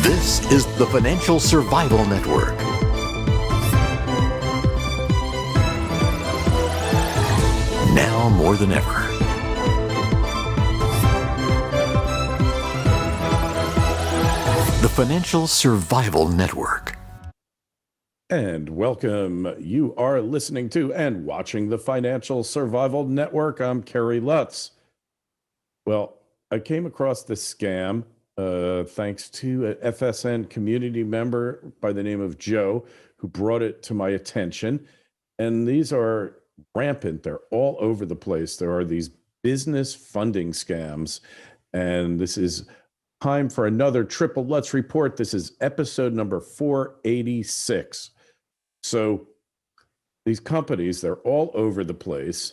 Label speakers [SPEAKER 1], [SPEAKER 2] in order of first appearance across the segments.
[SPEAKER 1] This is the Financial Survival Network. Now more than ever. The Financial Survival Network.
[SPEAKER 2] And welcome. You are listening to and watching the Financial Survival Network. I'm Kerry Lutz. Well, I came across this scam thanks to an FSN community member by the name of Joe, who brought it to my attention. And these are rampant. They're all over the place. There are these business funding scams. And this is time for another Triple Lutz report. This is episode number 486. So these companies, they're all over the place,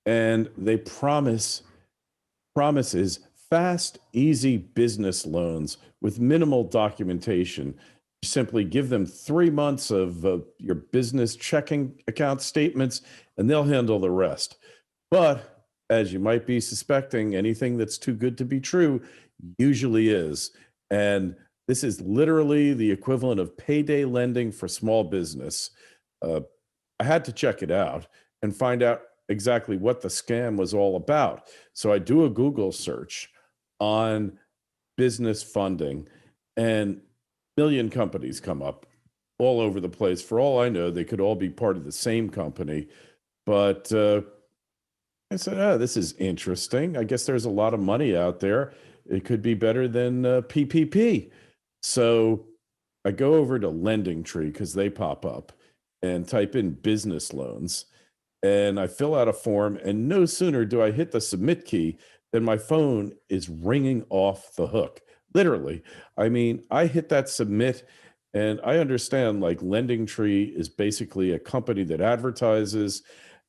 [SPEAKER 2] and they promises fast, easy business loans with minimal documentation. You simply give them 3 months of your business checking account statements, and they'll handle the rest. But as you might be suspecting, anything that's too good to be true usually is. And this is literally the equivalent of payday lending for small business. I had to check it out and find out exactly what the scam was all about. So I do a Google search on business funding, and a million companies come up all over the place. For all I know, they could all be part of the same company. But I said, this is interesting. I guess there's a lot of money out there. It could be better than PPP. So I go over to LendingTree because they pop up and type in business loans. And I fill out a form, and no sooner do I hit the submit key than my phone is ringing off the hook. Literally. I mean, I hit that submit, and I understand like LendingTree is basically a company that advertises,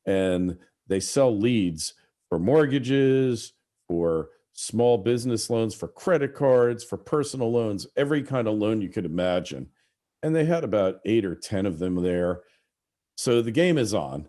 [SPEAKER 2] and they sell leads for mortgages, for small business loans, for credit cards, for personal loans, every kind of loan you could imagine. And they had about 8 or 10 of them there. So the game is on.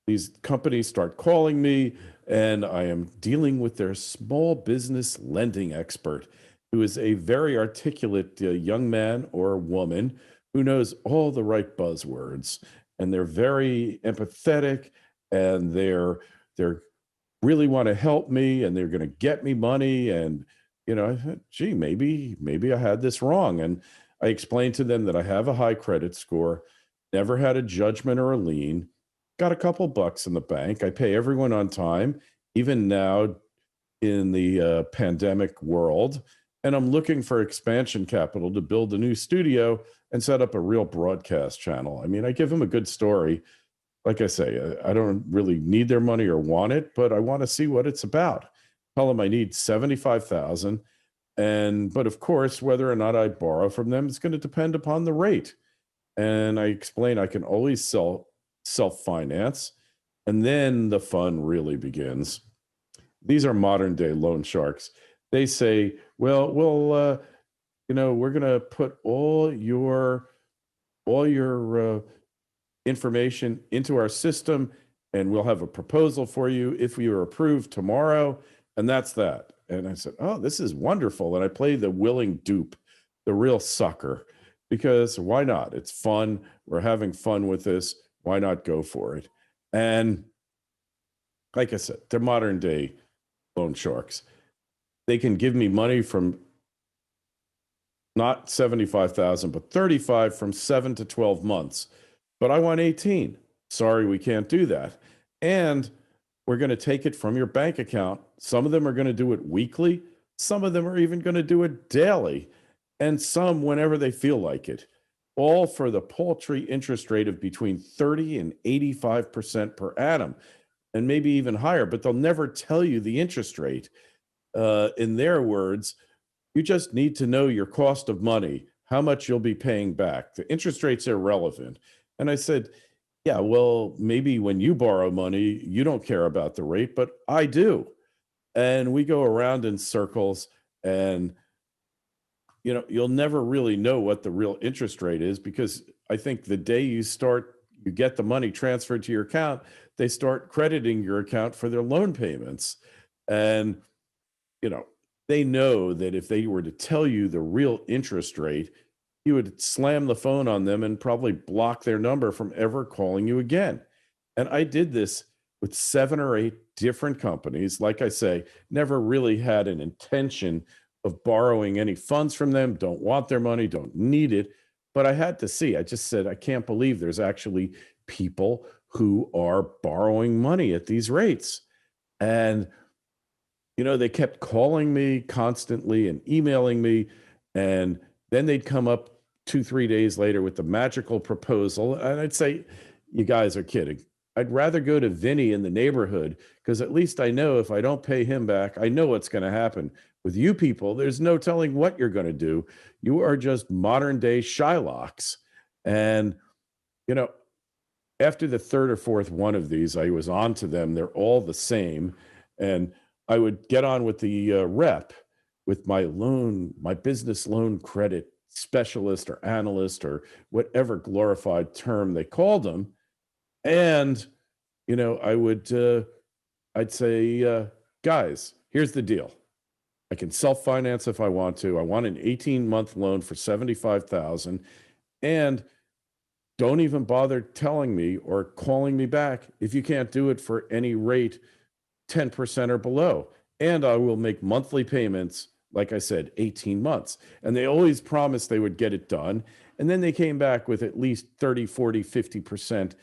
[SPEAKER 2] These companies start calling me, and I am dealing with their small business lending expert, who is a very articulate young man or woman who knows all the right buzzwords. And they're very empathetic, and they're really want to help me, and they're going to get me money. And, I thought, gee, maybe I had this wrong. And I explained to them that I have a high credit score, never had a judgment or a lien, got a couple bucks in the bank. I pay everyone on time, even now in the pandemic world. And I'm looking for expansion capital to build a new studio and set up a real broadcast channel. I mean, I give them a good story. Like I say, I don't really need their money or want it, but I want to see what it's about. Tell them I need $75,000. But of course, whether or not I borrow from them, it's going to depend upon the rate. And I explain I can always self-finance. And then the fun really begins. These are modern day loan sharks. They say, well, we're going to put all your information into our system, and we'll have a proposal for you if we are approved tomorrow. And that's that. And I said, oh, this is wonderful. And I play the willing dupe, the real sucker, because why not? It's fun. We're having fun with this. Why not go for it? And like I said, they're modern day loan sharks. They can give me money from not 75,000, but 35 from 7 to 12 months. But I want 18. Sorry, we can't do that. And we're going to take it from your bank account. Some of them are going to do it weekly. Some of them are even going to do it daily. And some whenever they feel like it. All for the paltry interest rate of between 30 and 85% per annum. And maybe even higher. But they'll never tell you the interest rate. In their words, you just need to know your cost of money, how much you'll be paying back. The interest rate's irrelevant. And I said, yeah, well, maybe when you borrow money, you don't care about the rate, but I do. And we go around in circles, and, you'll never really know what the real interest rate is, because I think the day you get the money transferred to your account, they start crediting your account for their loan payments. And, they know that if they were to tell you the real interest rate, you would slam the phone on them and probably block their number from ever calling you again. And I did this with 7 or 8 different companies. Like I say, never really had an intention of borrowing any funds from them, don't want their money, don't need it. But I had to see, I just said, I can't believe there's actually people who are borrowing money at these rates. And they kept calling me constantly and emailing me. And then they'd come up 2, 3 days later with the magical proposal. And I'd say, you guys are kidding. I'd rather go to Vinny in the neighborhood, because at least I know if I don't pay him back, I know what's going to happen. With you people, there's no telling what you're going to do. You are just modern day Shylocks. And, after the third or fourth one of these, I was on to them. They're all the same. And I would get on with the rep, with my business loan credit specialist or analyst or whatever glorified term they called them. And, I'd say, guys, here's the deal. I can self-finance if I want to. I want an 18-month loan for $75,000, and don't even bother telling me or calling me back if you can't do it for any rate 10% or below. And I will make monthly payments, like I said, 18 months. And they always promised they would get it done. And then they came back with at least 30, 40, 50%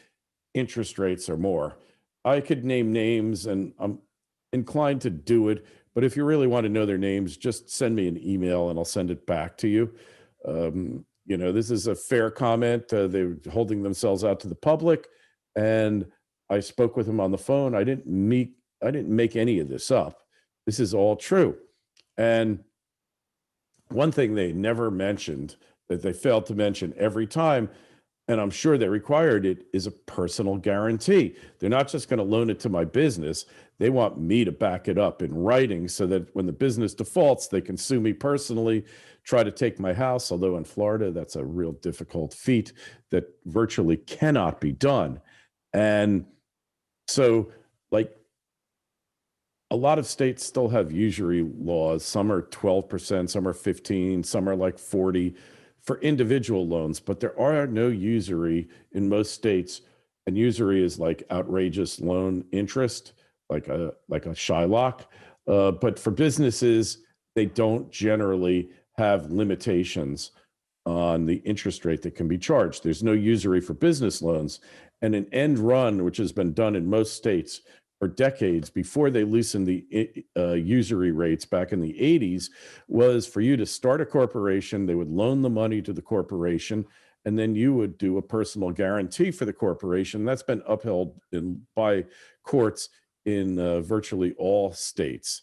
[SPEAKER 2] interest rates or more. I could name names, and I'm inclined to do it. But if you really want to know their names, just send me an email and I'll send it back to you. This is a fair comment. They're holding themselves out to the public. And I spoke with them on the phone. I didn't make any of this up. This is all true. And one thing they never mentioned, that they failed to mention every time, and I'm sure they required it, is a personal guarantee. They're not just going to loan it to my business. They want me to back it up in writing so that when the business defaults, they can sue me personally, try to take my house. Although in Florida, that's a real difficult feat that virtually cannot be done. And so, a lot of states still have usury laws. Some are 12%, some are 15%, some are like 40% for individual loans, but there are no usury in most states. And usury is like outrageous loan interest, like a Shylock. But for businesses, they don't generally have limitations on the interest rate that can be charged. There's no usury for business loans. And an end run, which has been done in most states for decades before they loosened the usury rates back in the 80s, was for you to start a corporation. They would loan the money to the corporation, and then you would do a personal guarantee for the corporation. That's been upheld by courts in virtually all states.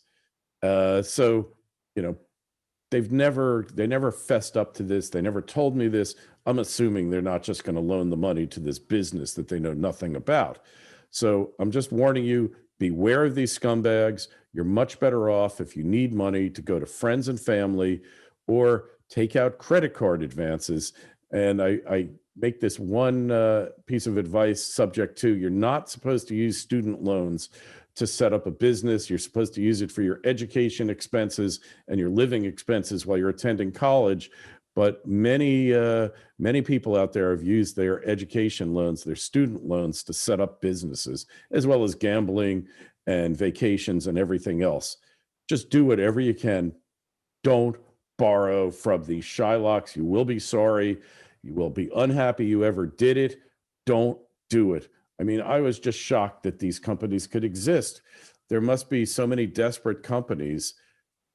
[SPEAKER 2] So they never fessed up to this. They never told me this. I'm assuming they're not just going to loan the money to this business that they know nothing about. So I'm just warning you, beware of these scumbags. You're much better off, if you need money, to go to friends and family or take out credit card advances. And I make this one piece of advice subject to, you're not supposed to use student loans to set up a business. You're supposed to use it for your education expenses and your living expenses while you're attending college. But many people out there have used their education loans, their student loans, to set up businesses, as well as gambling and vacations and everything else. Just do whatever you can. Don't borrow from these Shylocks. You will be sorry. You will be unhappy you ever did it. Don't do it. I mean, I was just shocked that these companies could exist. There must be so many desperate companies,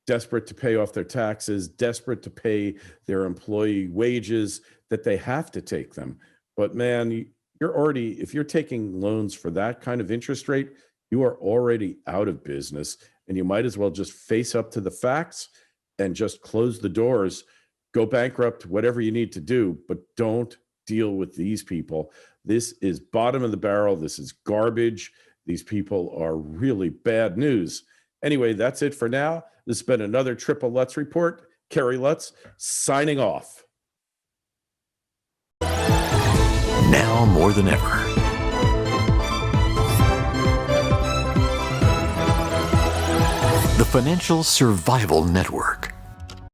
[SPEAKER 2] desperate to pay off their taxes, desperate to pay their employee wages, that they have to take them. But man, if you're taking loans for that kind of interest rate, you are already out of business, and you might as well just face up to the facts and just close the doors, go bankrupt, whatever you need to do, but don't deal with these people. This is bottom of the barrel. This is garbage. These people are really bad news. Anyway, that's it for now. This has been another Triple Lutz Report. Kerry Lutz signing off.
[SPEAKER 1] Now more than ever, the financial survival network.